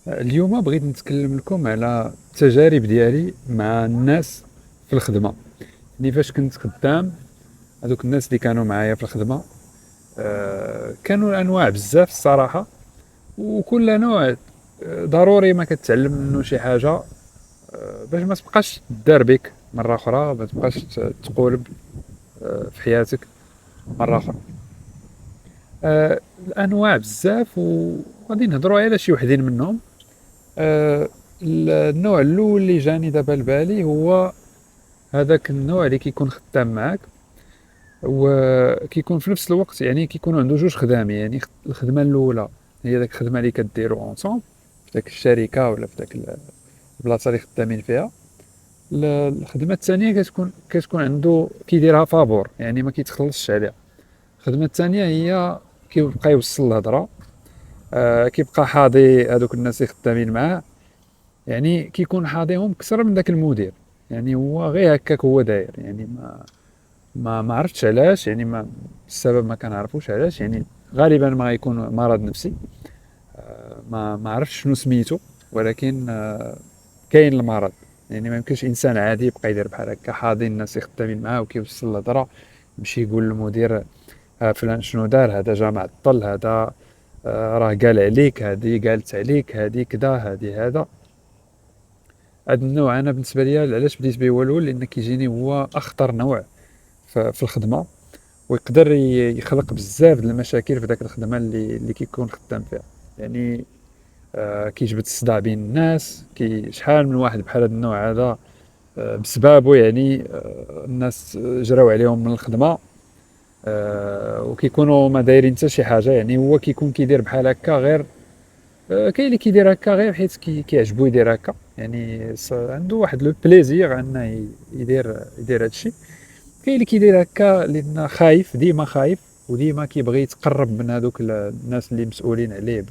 اليوم بغيت نتكلم لكم على التجارب ديالي مع الناس في الخدمة. يعني فاش كنت خدام، هذوك الناس اللي كانوا معايا في الخدمة كانوا انواع بزاف الصراحة. وكل نوع ضروري ما كتعلم منه شي حاجة، باش ما تبقاش دار بك مرة أخرى، ما تبقاش تقولب في حياتك مرة أخرى. الأنواع بزاف وغادي نهضروا على شي وحدين منهم. آه، النوع الأول اللي جاني دابا لبالي هو هذاك النوع اللي كيكون خدام معاك، وكيكون في نفس الوقت يعني كيكون عنده جوج خدام. يعني الخدمة الأولى هي داك الخدمة اللي كديرو اونصومبل في داك الشركة ولا في داك البلاصة اللي خدامين فيها. الخدمة الثانية كتكون عنده كيديرها فابور، يعني ما كيتخلصش عليها. الخدمة الثانية هي كيبقى يوصل الهضرة، كيبقى حاضي هذوك الناس اللي خدامين معاه، يعني كيكون حاضيهم كثر من داك المدير. يعني هو غير هكاك هو داير، يعني ما عرفتش علاش، يعني ما السبب ما كنعرفوش علاش. يعني غالبا ما غيكون مرض نفسي، ما عرفتش شنو سميتو، ولكن كاين المرض. يعني ما يمكنش انسان عادي يبقى يدير بحال هكا حاضي الناس اللي خدامين معاه وكيوصل الهضره، يمشي يقول للمدير فلان شنو دار، هذا جا معطل، هذا راه قال عليك، هذه قالت عليك، هذه كذا، هذه هذا. هذا النوع انا بالنسبه لي علاش بديت به هو الاول، لان كيجيني هو اخطر نوع في الخدمه، ويقدر يخلق بزاف د المشاكل في داك الخدمه اللي كيكون خدام فيها. يعني كيجبد الصداع بين الناس. شحال من واحد بحال هذا النوع هذا بسببه يعني الناس جراو عليهم من الخدمه، وكيكونوا ما دايرين حتى شي حاجه. يعني هو كيكون كيدير بحال هكا غير كاين اللي كيدير هكا غير حيت كيعجبو يدير هكا، يعني عنده واحد لو بليزير انه يدير هادشي. كاين اللي كيدير هكا لان خايف، ديما خايف، وديما كيبغي يتقرب من هذوك الناس اللي مسؤولين عليه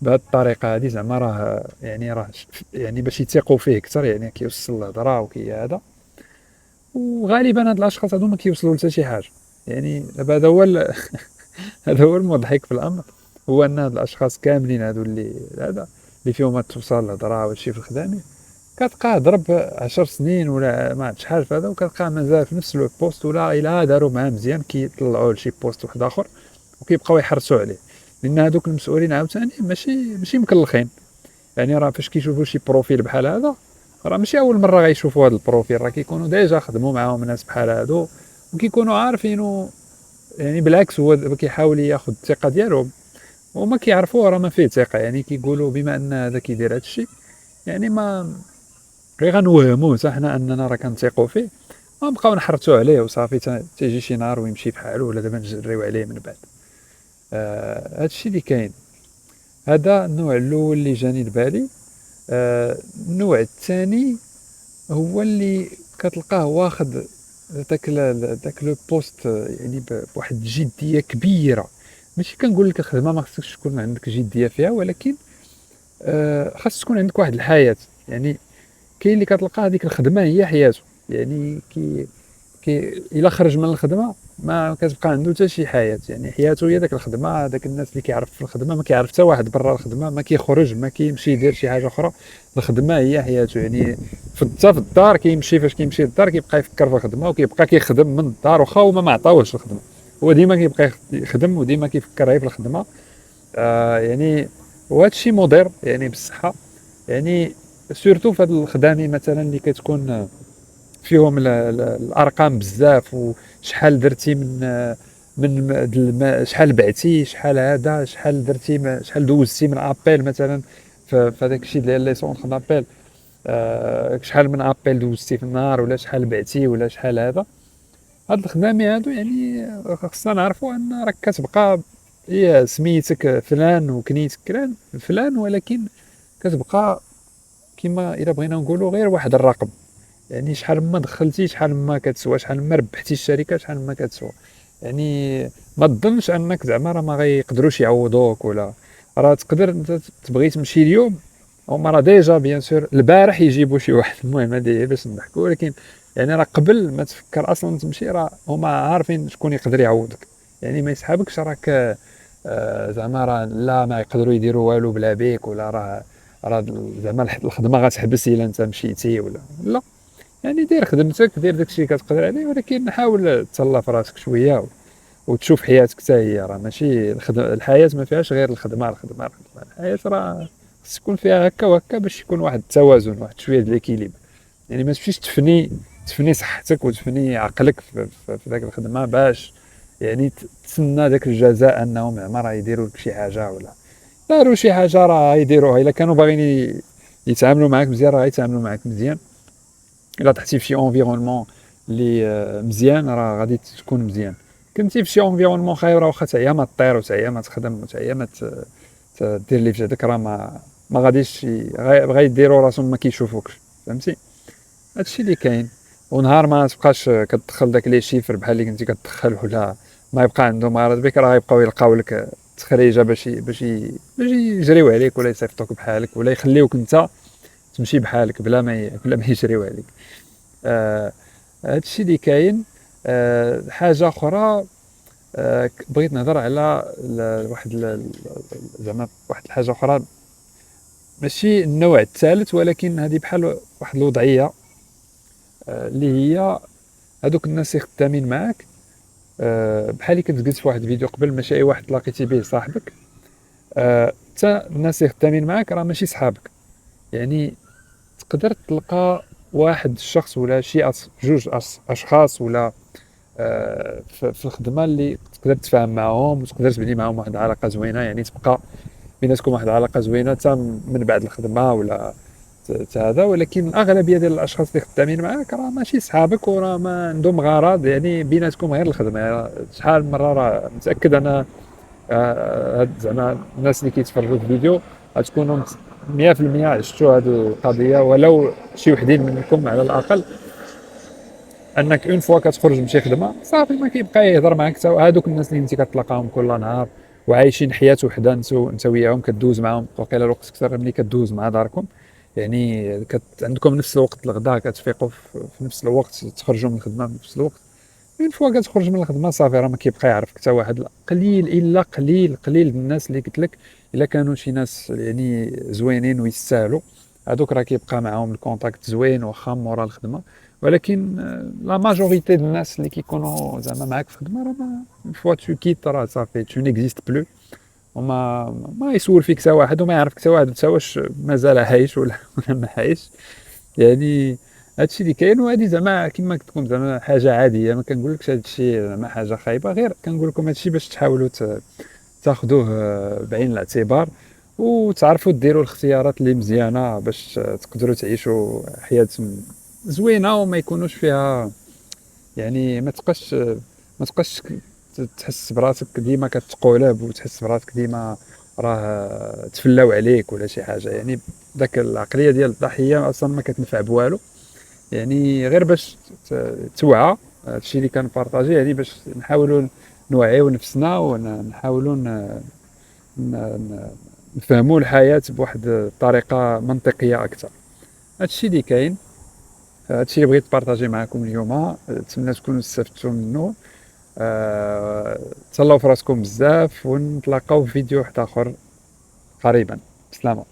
بهذه الطريقه هذه، زعما راه يعني يعني باش يثيقوا فيه اكثر، يعني كيوصل الهضره وكي هذا. وغالبا هاد الاشخاص هادو ما كيوصلوا لحتى شي حاجه. يعني دابا هذا هو هذا هو المضحك في الامر، هو ان هاد الاشخاص كاملين هادو اللي فيهم ما توصل الهضره ولا شي في الخدامه، كتلقاه ضرب 10 سنين ولا ما عرفت شحال في هذا، وكتلقاه مازال في نفس لو بوست، ولا الا داروا معاه مزيان كيطلعوه لشي بوست واحد اخر وكيبقاو يحرسوا عليه. لان هذوك المسؤولين عاوتاني ماشي مكلخين. يعني راه فاش كيشوفوا شي بروفيل بحال هذا، راه ماشي اول مره غيشوفوا هذا البروفيل، راه كيكونوا ديجا خدموا معاهم ناس بحال هادو وكيكونوا عارفينه. يعني بالعكس هو دابا كيحاول ياخذ الثقه ديالهم، وما كيعرفوه راه ما فيه ثقه. يعني كيقولوا بما ان هذا كيدير هذا الشيء، يعني ما غير غنوهموه حتى حنا اننا راه كنثيقوا فيه، ونبقاو نحرتو عليه وصافي تيجي شي نهار ويمشي بحالو، ولا دابا نجريو عليه من بعد. هذا الشيء اللي كاين. هذا النوع الاول اللي جاني لبالي. النوع الثاني هو اللي كتلقاه واخد داك لو بوست، يعني بواحد الجديه كبيره. ماشي كنقول لك الخدمه ما خصكش تكون عندك جديه فيها، ولكن خاص تكون عندك واحد الحياه. يعني كاين اللي كتلقى هذيك الخدمه هي حياته، يعني الا خرج من الخدمه ما كتبقى عنده حتى شي حياه. يعني حياته هي داك الخدمه. داك الناس اللي كيعرف في الخدمه ما كيعرف حتى واحد برا الخدمه، ما كيخرج، ما كيمشي يدير شي حاجه اخرى. الخدمه هي حياته. يعني حتى في الدار كيمشي، فاش كيمشي للدار كيبقى يفكر في الخدمه، وكيبقى كيخدم من الدار واخا هما ما عطاوهش الخدمه، هو ديما كيبقى يخدم وديما كيفكر غير في الخدمه. يعني وهذا الشيء مضر يعني بالصحه. يعني سورتو في هاد الخدامي مثلا اللي كتكون فيهم الارقام بزاف، وشحال درتي من شحال بعتي، شحال هذا، شحال درتي، شحال دوزتي من ابيل مثلا في هذاك الشيء ديال لي سونطر دابيل. شحال من ابيل دوزتي في النهار، ولا شحال بعتي، ولا شحال هذا. هاد الخدامي هادو يعني خصنا نعرفوا ان راك كتبقى هي سميتك فلان وكنيتك فلان، ولكن كتبقى كما الا بغينا نقولوا غير واحد الرقم. يعني شحال ما دخلتي، شحال ما كتسوى، شحال ما ربحتي الشركه، شحال ما كتسوى. يعني ما تظنش انك زعما راه ما غيقدروش يعوضوك، ولا راه تقدر انت تبغي تمشي اليوم، هما راه ديجا بيان سور البارح يجيبوا شي واحد. المهم هذه باش نضحكوا، ولكن يعني راه قبل ما تفكر اصلا تمشي راه هما عارفين شكون يقدر يعوضك. يعني ما يسحبكش راك زعما راه لا ما يقدروا يديروا والو بلا بيك، ولا راه راه زعما الخدمة غتحبس إلا أنت مشيتي ولا لا، يعني دير خدمتك، دير داكشي اللي كتقدر عليه، ولكن حاول تهلا في راسك شوية وتشوف حياتك حتى هي. راه ماشي الحياة ما فيهاش غير الخدمة، الحياة راه خص يكون فيها هكا وهكا باش يكون واحد التوازن، واحد شوية د ليكيليبر. يعني ما تمشيش تفني صحتك وتفني عقلك في داك الخدمة باش يعني تسنى داك الجزاء انهم زعما راه يديروا لك شي حاجة ولا داروا شي حاجة راه يديروها. إلا كانوا باغيين يتعاملوا معاك مزيان راه يتعاملوا معاك مزيان. إلا طحتي في شي انفيرونمون اللي مزيان راه غادي تكون مزيان. كنتي في شي انفيرونمون خايب راه واخا تعيا ما طير وتعيا ما تخدم وتعيا ما دير اللي في جهدك راه ما غاديش غيديروا راسهم ما كيشوفوكش. فهمتي؟ هادشي اللي كاين. ونهار ما تبقاش كتدخل داك لي شيفر بحال اللي كنتي كتدخل ولا ما يبقى عندهم غرض بك، راه غيبقاو يلقاو لك تخريجه باش يجريو عليك ولا يصيفطوك بحالك ولا يخليوك انت تمشي بحالك بلا ما يجريو عليك. آه هادشي اللي كاين. حاجه اخرى، بغيت نهضر على زعما واحد الحاجه اخرى، ماشي النوع الثالث ولكن هذه بحال واحد الوضعيه اللي هي هادوك الناس اللي خدامين معاك. بحال اللي كنت قلت في واحد الفيديو قبل، ماشي اي واحد تلاقيتي به صاحبك. حتى الناس اللي خدامين معاك راه ماشي صحابك. يعني تقدر تلقى واحد الشخص ولا شي جوج اشخاص ولا في الخدمه اللي تقدر تتفاهم معاهم وتقدر تبني معاهم واحد العلاقه زوينه، يعني تبقى بيناتكم واحد العلاقه زوينه حتى من بعد الخدمه ولا هذا. ولكن الاغلبيه ديال الاشخاص اللي خدامين معاك راه ماشي صحابك وراه ما عندهم غرض، يعني بيناتكم غير الخدمه. يعني شحال من مره راه متاكد انا هاد زعما الناس اللي كيتفرجوا في الفيديو غتكونوا 100% عشتوا هذه القضيه، ولو شي وحدين منكم على الاقل، انك اون فوا كتخرج من شي خدمه صافي ما كيبقى يهضر معاك حتى هادوك الناس اللي انت كتلاقاهم كل نهار وعايشين حياه وحده انت وياهم، كدوز معاهم وقيلا الوقت اكثر ملي كدوز مع داركم. يعني عندكم نفس الوقت الغداء، كتفيقوا في نفس الوقت، تخرجوا من الخدمه في نفس الوقت. اون فوا كتخرج من الخدمه صافي راه ما كيبقى يعرفك حتى واحد. قليل الا قليل الناس اللي قلت لك الا كانوا شي ناس يعني زوينين ويستاهلوا، هذوك راه كيبقى معاهم الكونتاكت زوين واخا مورا الخدمه. ولكن لا ماجوريتي ديال الناس اللي كيكونوا زعما معاك في الخدمه راه اون فوا تو كيت راه صافي تو نيكزيست بلو، وما ما يسول فيك حتى واحد وما يعرفك حتى واحد حتى واش مازال عايش ولا ما عايش. يعني هادشي اللي كاين. وهادي زعما كيما تكون زعما حاجه عاديه، ما كنقولكش هادشي زعما حاجه خايبه، غير كنقول لكم هادشي باش تحاولوا تاخذوه بعين الاعتبار وتعرفوا ديروا الاختيارات اللي مزيانه باش تقدروا تعيشوا حياه زوينه وما يكونوش فيها يعني ما تبقاش تحس براسك ديما كتقولب وتحس براسك ديما راه تفلاو عليك ولا شي حاجه. يعني داك العقليه ديال الضحيه اصلا ما كتنفع بوالو. يعني غير باش توعى هادشي اللي كنبارطاجي، يعني باش نحاولوا نوعيو نفسنا ونحاولوا نفهموا الحياه بواحد الطريقه منطقيه اكثر. هادشي اللي كاين. هادشي اللي بغيت نبارطاجي معكم اليوم. نتمنى تكونوا استفدتوا منه. تهلاو في راسكم بزاف ونتلاقاو في فيديو واحد اخر قريبا. بسلامه.